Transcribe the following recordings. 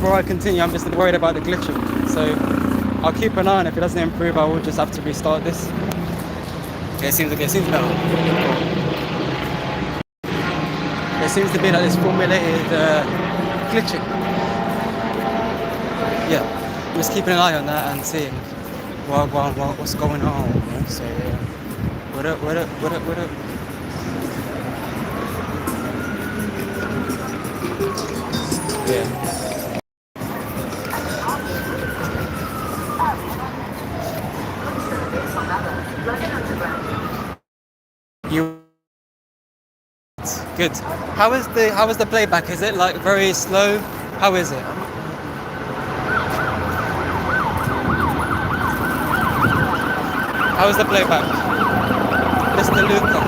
before I continue, I'm just worried about the glitching. So I'll keep an eye on it. If it doesn't improve, I will just have to restart this. Okay, it seems better. It seems to be like this formulated glitching. Yeah, I'm just keeping an eye on that and seeing what's going on. You know? So yeah. What up? Yeah. You good. How is the playback? Is it like very slow? How is it? How is the playback? Mr. Luca.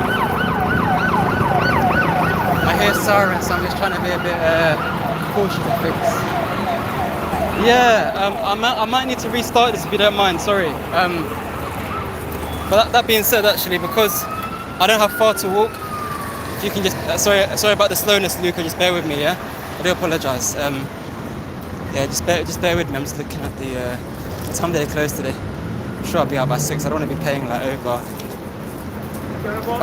I hear sirens, so I'm just trying to be a bit cautious of things. Yeah, I might need to restart this if you don't mind, sorry. But that being said, actually, because I don't have far to walk, if you can just, sorry about the slowness, Luca, just bear with me, yeah? I do apologise. Yeah, just bear with me, I'm just looking at the time they closed today. I'm sure I'll be out by 6, I don't want to be paying like over,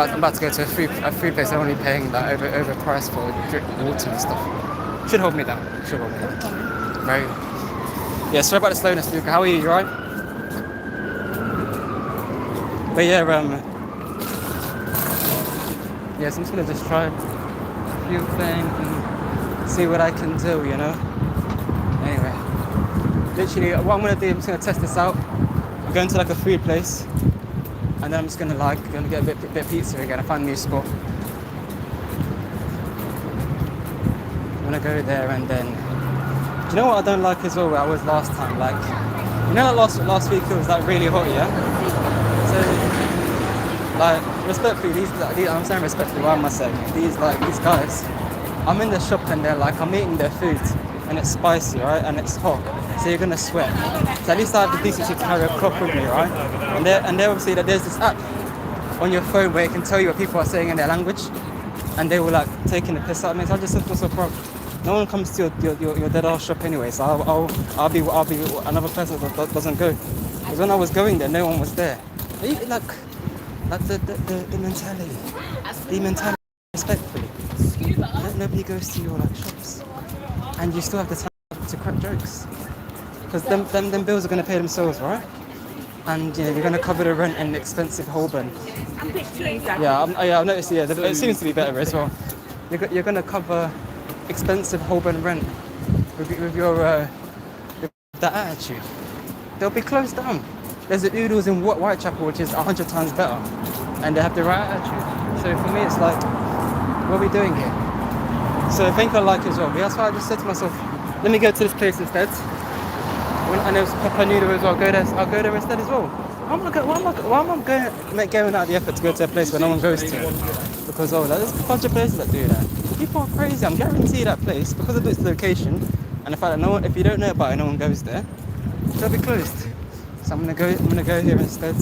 I'm about to go to a food place, I don't want to be paying like over price for drink, water and stuff. Should hold me down, Very good. Yeah, sorry about the slowness, Luca, how are you right? But yeah, yeah, so I'm just gonna just try a few things and see what I can do, you know? Anyway, literally, what I'm gonna do, I'm just gonna test this out. I'm going to like a food place, and then I'm just gonna get a bit of pizza again. I found a new spot. I'm gonna go there and then, do you know what I don't like as well where I was last time? Like, you know, like last week it was like really hot, yeah? So, like, respectfully, I'm saying respectfully, why am I saying these guys, I'm in the shop and they're like, I'm eating their food and it's spicy, right? And it's hot, so you're gonna sweat. So at least I have the decency to carry a cloth with me, right? And they obviously that there's this app on your phone where it can tell you what people are saying in their language, and they were like taking the piss out of me. So I just said, what's the problem? No one comes to your dead ass shop anyway, so I'll be another person that doesn't go. Because when I was going there, no one was there. Like the mentality, respectfully. Nobody goes to your like shops, and you still have the time to crack jokes. Because them bills are gonna pay themselves, right? And you know, you're gonna cover the rent and expensive Holborn. Yeah, I've noticed. Yeah, it seems to be better as well. You're gonna cover expensive Holborn rent with your with that attitude. They'll be closed down. There's the Oodles in Whitechapel, which is 100 times better, and they have the right attitude. So for me, it's like, what are we doing here? So I think I like it as well. But that's why I just said to myself, let me go to this place instead. And there's Papa Noodle as well. I'll go there instead as well. Why am I going out of the effort to go to a place where no one goes to? Because there's a bunch of places that do that. People are crazy. I'm guaranteed that place, because of its location and the fact that if you don't know about it, no one goes there, they'll be closed. So I'm gonna go here instead.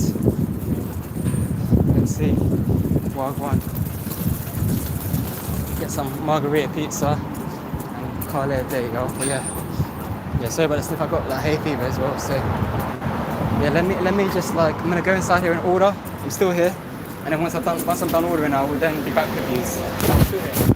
Let's see. Wagwan. Get some margarita pizza and call it a day, yo. But yeah, sorry about the stuff. I got like hay fever as well. So yeah, let me just like, I'm gonna go inside here and order. I'm still here, and then once I'm done ordering, I will then be back with you. I'm still here.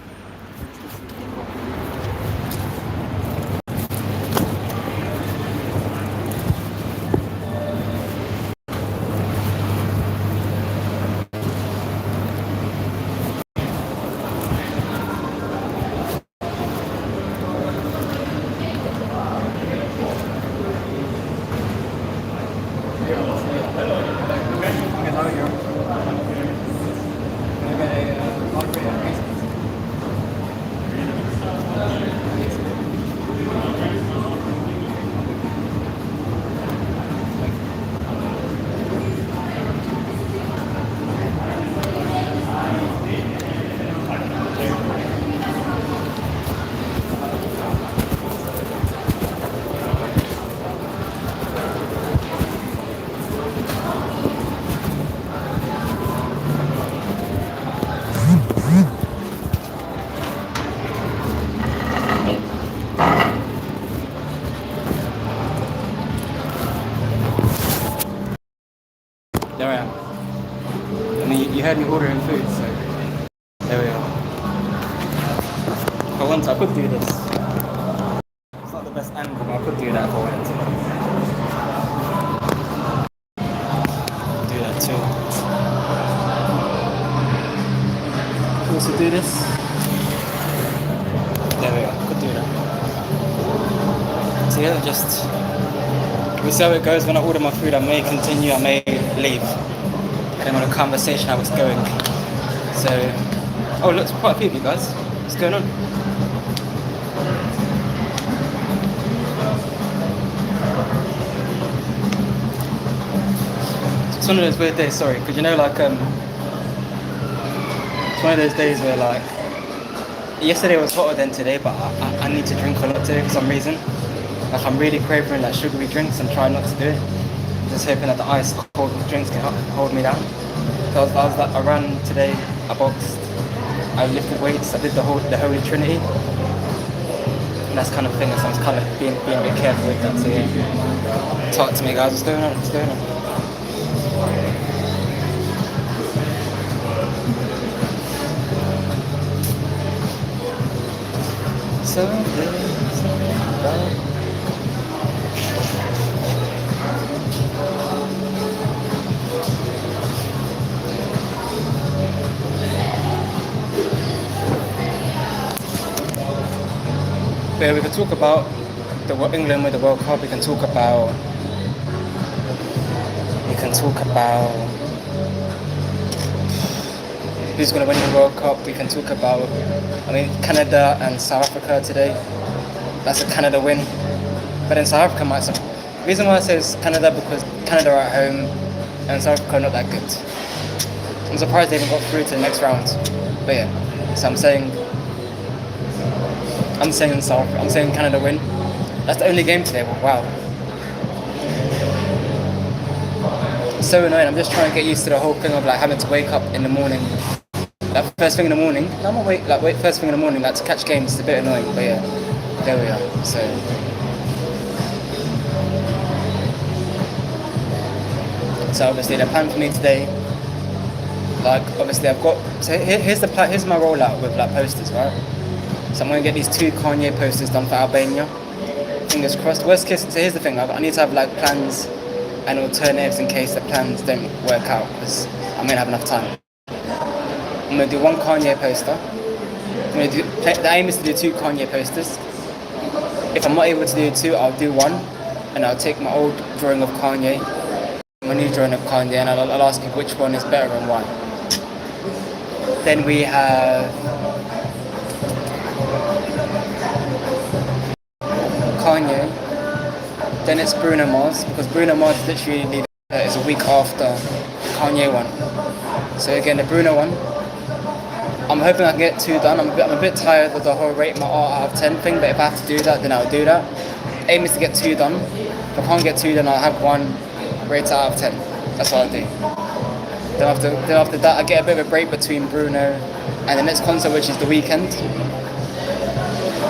If I want to, I could do this. It's not the best angle, but I could do that if I wanted to. Do that too. Also do this. There we go. Could do that. So yeah, just we'll see how it goes. When I order my food, I may continue, I may leave. Depending on the conversation, how it's going. So, oh look, quite a few of you guys. What's going on? It's one of those weird days, sorry, because you know, like, it's one of those days where, like, yesterday was hotter than today, but I need to drink a lot today for some reason. Like, I'm really craving like sugary drinks and trying not to do it. I'm just hoping that the ice cold drinks can hold me down. So I was like, I ran today, I boxed, I lifted weights, I did the Holy Trinity. And that's kind of thing, so I'm kind of being a bit careful with that. So yeah, talk to me guys, what's going on? What's going on? But yeah, we can talk about England with the World Cup. We can talk about who's going to win the World Cup. We can talk about, Canada and South Africa today. That's a Canada win. But then South Africa might. The reason why I say it's Canada because Canada are at home and South Africa are not that good. I'm surprised they even got through to the next round. But yeah, so I'm saying Canada win. That's the only game today. Wow. It's so annoying. I'm just trying to get used to the whole thing of like having to wake up in the morning. Like first thing in the morning. I'm gonna wait first thing in the morning like to catch games. It's a bit annoying, but yeah, there we are. So obviously the plan for me today, like obviously I've got. So here's the plan. Here's my rollout with like posters, right? So I'm gonna get these 2 Kanye posters done for Albania. Fingers crossed. Worst case. So here's the thing. I need to have like plans and alternatives in case the plans don't work out because I may not have enough time. I'm gonna do 1 Kanye poster. The aim is to do 2 Kanye posters. If I'm not able to do 2, I'll do 1, and I'll take my old drawing of Kanye, my new drawing of Kanye, and I'll ask you which one is better and why. Then we have Kanye. Then it's Bruno Mars because Bruno Mars literally is a week after the Kanye one. So again, the Bruno one. I'm hoping I can get 2 done. I'm a bit tired of the whole rate my art out of 10 thing, but if I have to do that, then I'll do that. Aim is to get 2 done. If I can't get 2, then I'll have 1 rate out of 10. That's what I'll do. Then after that, I get a bit of a break between Bruno and the next concert, which is The Weeknd.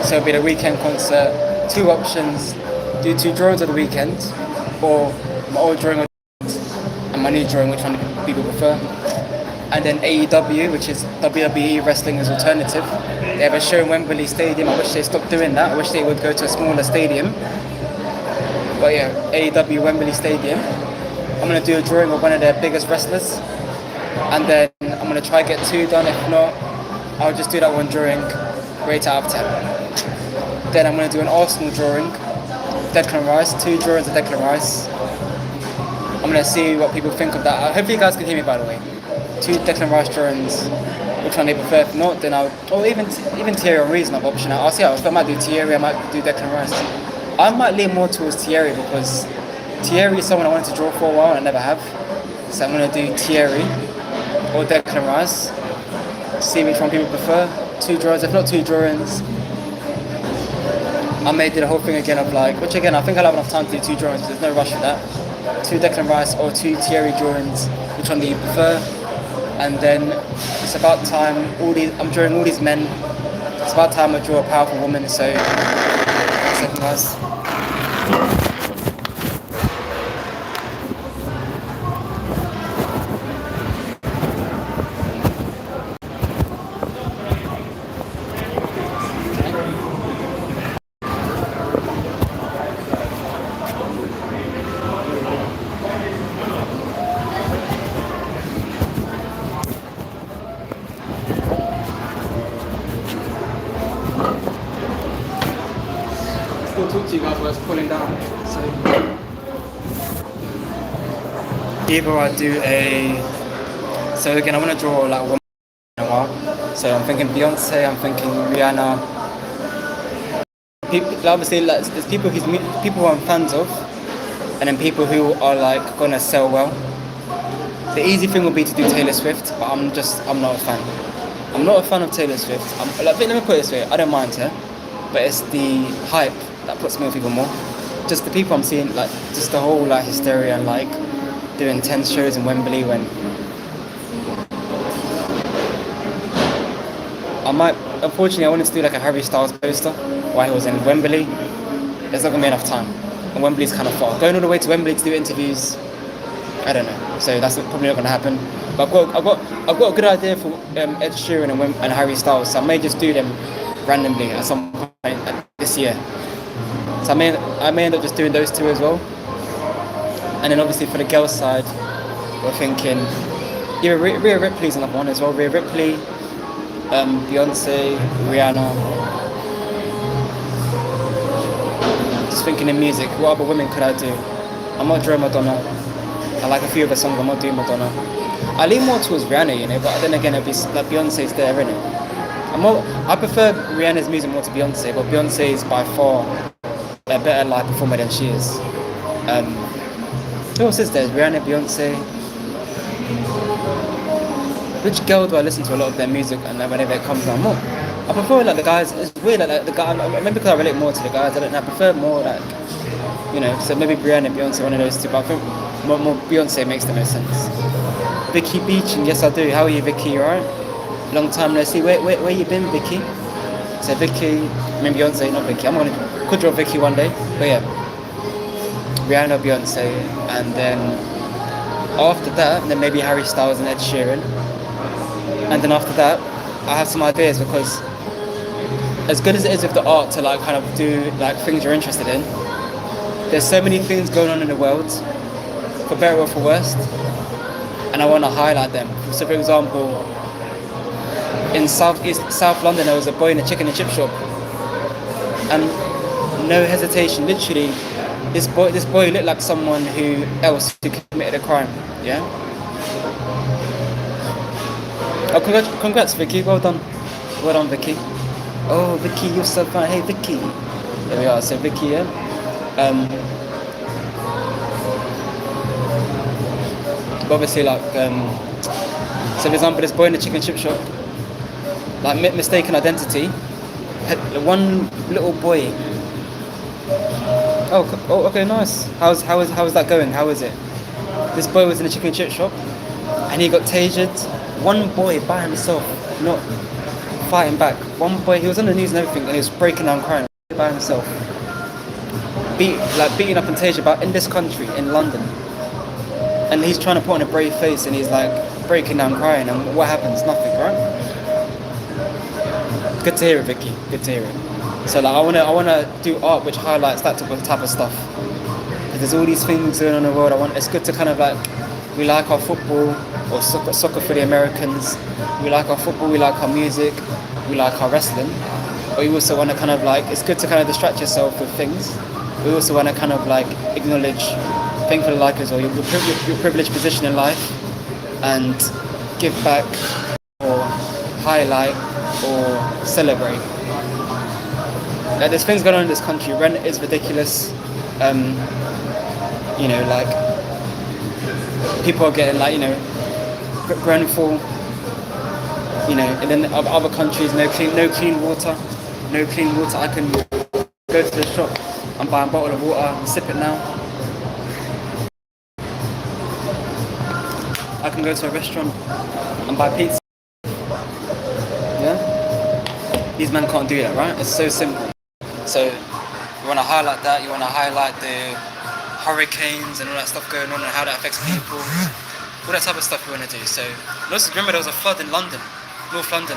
So it'll be the Weeknd concert. 2 options: do 2 drawings of The Weeknd, or my old drawing of and my new drawing, which one people prefer. And then AEW, which is WWE Wrestling as Alternative. They have a show in Wembley Stadium. I wish they stopped doing that. I wish they would go to a smaller stadium. But yeah, AEW Wembley Stadium. I'm going to do a drawing of one of their biggest wrestlers. And then I'm going to try to get 2 done. If not, I'll just do that 1 drawing, rate out of 10. Then I'm going to do an Arsenal drawing, Declan Rice, 2 drawings of Declan Rice. I'm going to see what people think of that. Hopefully you guys can hear me, by the way. 2 Declan Rice drawings, which one they prefer. If not, then or even Thierry Henry is another option. I'll see how. If I might do Thierry, I might do Declan Rice. I might lean more towards Thierry because Thierry is someone I wanted to draw for a while and I never have. So I'm going to do Thierry or Declan Rice. See which one people prefer. 2 drawings, if not 2 drawings. I may do the whole thing again of like, which again I think I'll have enough time to do 2 drawings. There's no rush for that. 2 Declan Rice or 2 Thierry drawings. Which one do you prefer? And then it's about time. I'm drawing all these men. It's about time I draw a powerful woman. So, 1 second, guys. still talk to you guys while it's cooling down. So either I do a. So again, I want to draw like one in a while. So I'm thinking Beyonce. I'm thinking Rihanna. People, obviously, like, there's people people who I'm fans of, and then people who are like gonna sell well. The easy thing would be to do Taylor Swift, but I'm not a fan. I'm not a fan of Taylor Swift. Let me put it this way, I don't mind her, but it's the hype that puts me off even more. Just the people I'm seeing, like just the whole like hysteria and like doing 10 shows in Wembley when unfortunately I wanted to do like a Harry Styles poster while he was in Wembley. There's not gonna be enough time, and Wembley's kind of far. Going all the way to Wembley to do interviews, I don't know. So that's probably not going to happen. But I've got a good idea for Ed Sheeran and Harry Styles. So I may just do them randomly at some point this year. So I may end up just doing those two as well. And then obviously for the girls' side, we're thinking Rhea Ripley's another one as well. Rhea Ripley, Beyonce, Rihanna. Just thinking in music, what other women could I do? I'm not drawing Madonna. I like a few of the songs, I'm not doing Madonna. I lean more towards Rihanna, but then again, it'd be like Beyonce's there, innit? I prefer Rihanna's music more to Beyonce, but Beyonce is by far a better live performer than she is. Who else is there? Rihanna, Beyonce. Which girl do I listen to a lot of their music and whenever it comes on? I prefer like the guys. It's weird like the guy. Maybe because I relate more to the guys. I prefer more like so maybe Rihanna, Beyonce, one of those two. But I think more Beyonce makes the most sense. Vicky Beach, and yes I do. How are you, Vicky? You alright? Long time no see. Where you been, Vicky? So Vicky, I mean Beyonce, not Vicky. Could draw Vicky one day, but yeah. Rihanna, Beyonce, and then after that, then maybe Harry Styles and Ed Sheeran. And then after that, I have some ideas because as good as it is with the art to like kind of do like things you're interested in, there's so many things going on in the world, for better or for worse, and I want to highlight them. So for example, in South London there was a boy in a chicken and chip shop, and no hesitation, literally, this boy looked like someone who committed a crime. Yeah. Oh, congrats, Vicky. Well done, Vicky. Oh, Vicky, you're so fine. Hey, Vicky. There we are. So Vicky, yeah. Obviously, like, so for example, this boy in the chicken chip shop, like mistaken identity, had one little boy. Oh, okay, nice. How's that going? How is it? This boy was in the chicken chip shop, and he got tasered. One boy by himself, not fighting back. One boy, he was on the news and everything, and he was breaking down crying by himself. Beating up and tasered about in this country, in London. And he's trying to put on a brave face, and he's like breaking down crying, and what happens? Nothing, right? Good to hear it, Vicky. Good to hear it. So like, I wanna do art which highlights that type of stuff. Because there's all these things going on in the world. It's good to kind of like, we like our football, or soccer for the Americans. We like our football, we like our music, we like our wrestling. But we also want to kind of like, it's good to kind of distract yourself with things. We also want to kind of like acknowledge, thankfully like as well, your privileged position in life, and give back or highlight or celebrate. Like, there's things going on in this country. Rent is ridiculous. Like people are getting like groundfall. And then other countries, no clean water. I can go to the shop and buy a bottle of water and sip it now. I can go to a restaurant and buy pizza. Yeah? These men can't do that, right? It's so simple. So you want to highlight that, you want to highlight the hurricanes and all that stuff going on and how that affects people. All that type of stuff we want to do. So also remember there was a flood in London, North London.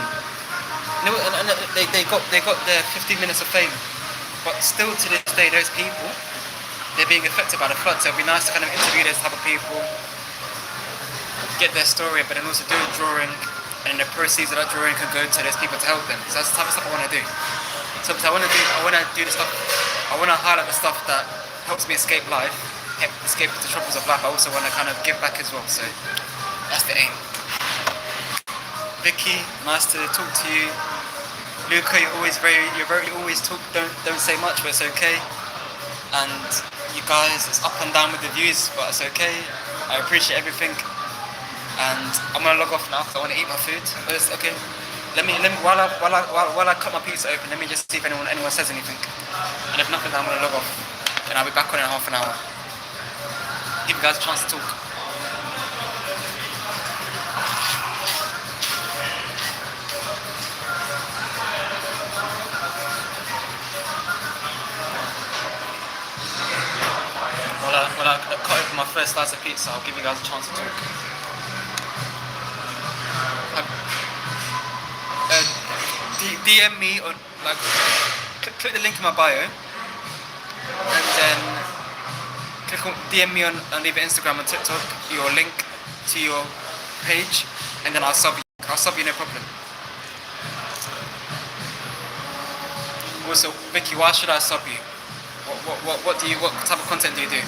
And they got their 15 minutes of fame. But still to this day those people, they're being affected by the flood. So it'd be nice to kind of interview those type of people, get their story, but then also do a drawing, and the proceeds of that drawing can go to those people to help them. So that's the type of stuff I want to do. So I want to do this stuff I want to highlight the stuff that helps me escape life, escape the troubles of life. I also want to kind of give back as well. So that's the aim. Vicky, nice to talk to you. Luca, you're very always talk. Don't say much, but it's okay. And you guys, it's up and down with the views, but it's okay. I appreciate everything. And I'm gonna log off now because I want to eat my food. But it's okay. Let me while I cut my pizza open, let me just see if anyone says anything. And if nothing, then I'm gonna log off. And I'll be back on in half an hour. Give you guys a chance to talk. When I cut open my first slice of pizza, I'll give you guys a chance to talk. DM me or like click the link in my bio, and then DM me on either Instagram or TikTok your link to your page, and then I'll sub you. No problem. Also, Vicky, why should I sub you? What type of content do you do?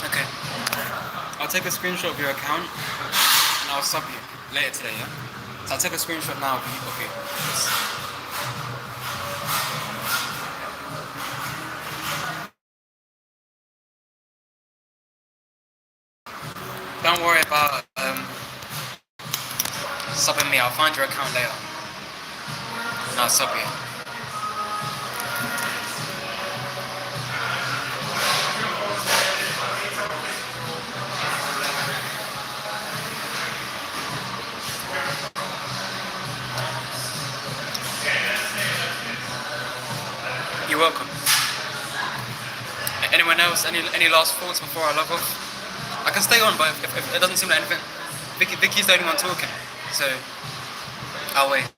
Okay. I'll take a screenshot of your account and I'll sub you later today, yeah? So I'll take a screenshot now of you. Don't worry about subbing me. I'll find your account later and I'll sub you. You're welcome. Anyone else? Any last thoughts before I log off? I can stay on, but if it doesn't seem like anything, Vicky's the only one talking, so I'll wait.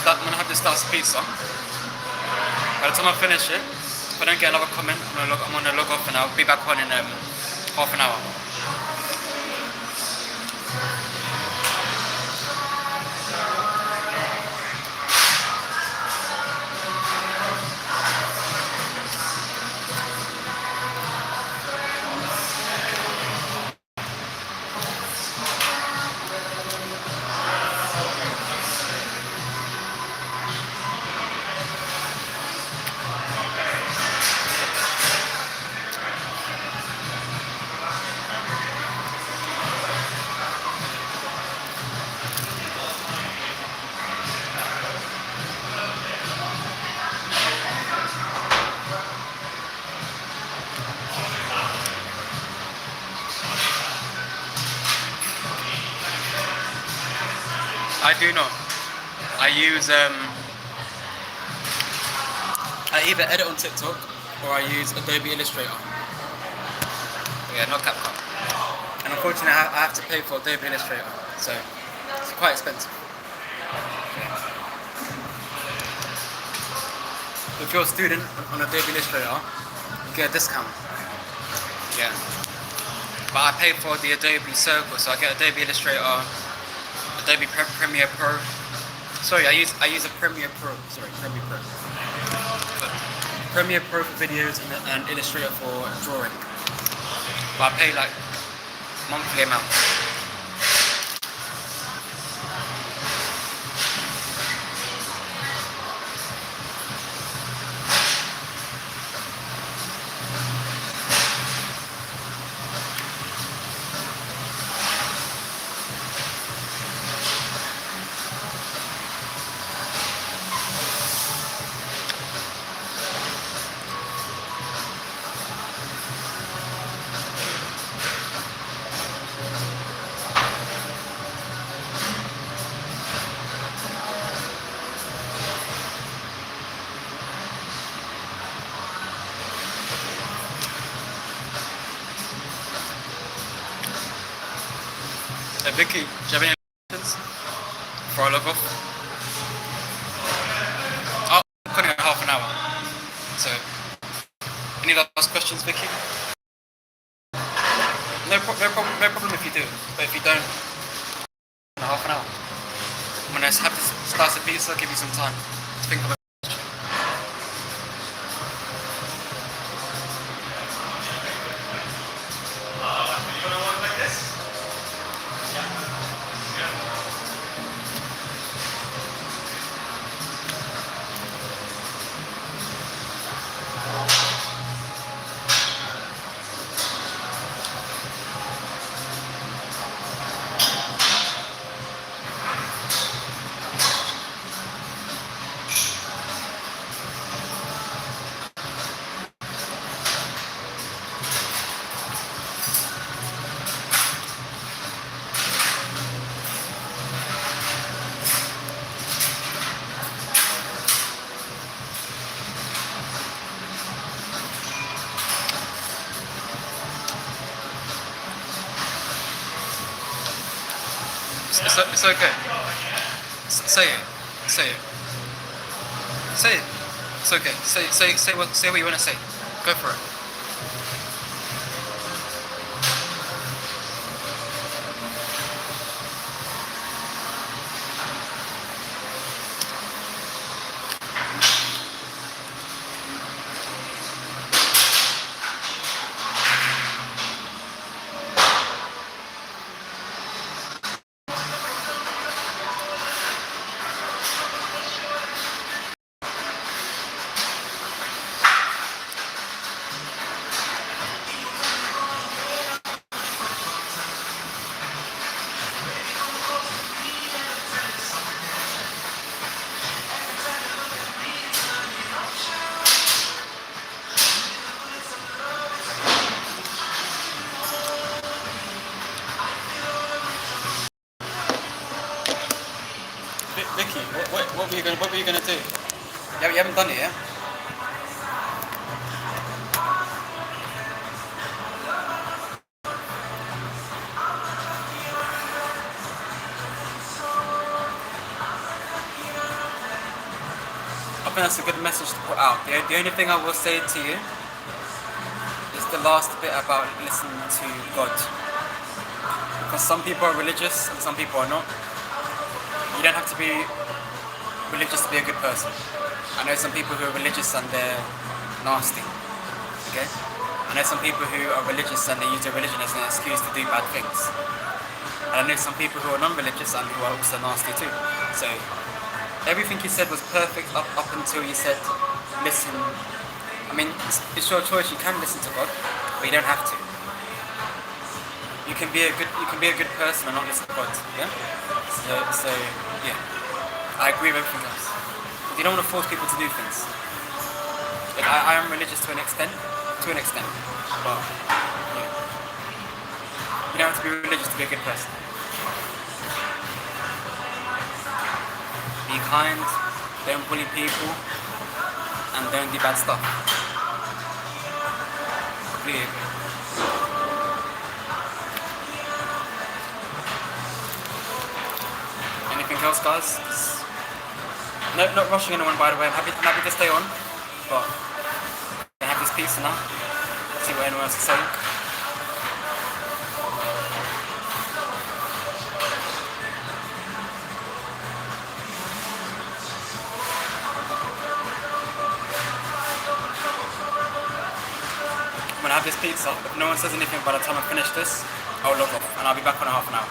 I'm gonna have to start some pizza. By the time I finish it, if I don't get another comment, I'm gonna log off and I'll be back on in half an hour. I do not. I use I either edit on TikTok or I use Adobe Illustrator. Yeah, not CapCut. And unfortunately, I have to pay for Adobe Illustrator, so it's quite expensive. If you're a student on Adobe Illustrator, you get a discount. Yeah. But I pay for the Adobe Circle, so I get Adobe Illustrator, Adobe Premiere Pro. Sorry, I use a Premiere Pro. Premiere Pro. Premiere Pro for videos and Illustrator for drawing. But I pay like monthly amount. Vicky, do you have any questions before I log off? Oh, I'm calling it half an hour. So, any last questions, Vicky? No problem if you do. But if you don't, in half an hour. When I have this slice of pizza, I'll give you some time to think of it. It's okay. Say it. Say it. Say it. It's okay. Say what you want to say. Go for it. Vicky, what were you gonna do? You haven't done it yet? I think that's a good message to put out. The only thing I will say to you is the last bit about listening to God. Because some people are religious and some people are not. You don't have to be religious to be a good person. I know some people who are religious and they're nasty. Okay? I know some people who are religious and they use their religion as an excuse to do bad things. And I know some people who are non-religious and who are also nasty too. So everything you said was perfect up until you said, listen. I mean, it's your choice. You can listen to God, but you don't have to. You can be a good person and not listen to God. Yeah. So yeah, I agree with everything else. You don't want to force people to do things. Like, I am religious to an extent, but yeah. You don't have to be religious to be a good person. Be kind, don't bully people, and don't do bad stuff. Completely agree. Anything else, guys? No, not rushing anyone, by the way. I'm happy to stay on, but I have this pizza now. See what anyone else is saying. I'm gonna gonna have this pizza. If no one says anything by the time I finish this, I'll log off and I'll be back on in half an hour.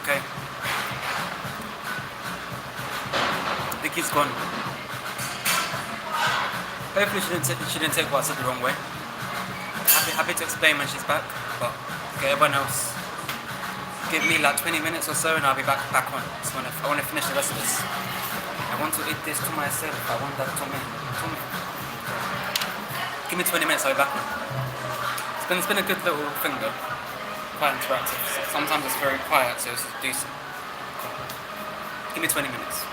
Okay. Vicky's gone. Hopefully she didn't take what I said the wrong way. Happy to explain when she's back, but okay, everyone else, give me like 20 minutes or so and I'll be back on. So I want to finish the rest of this. I want to eat this to myself. I want that to me. Give me 20 minutes, I'll be back on. It's been a good little thing though. Quite interactive. Sometimes it's very quiet, so it's decent. Give me 20 minutes.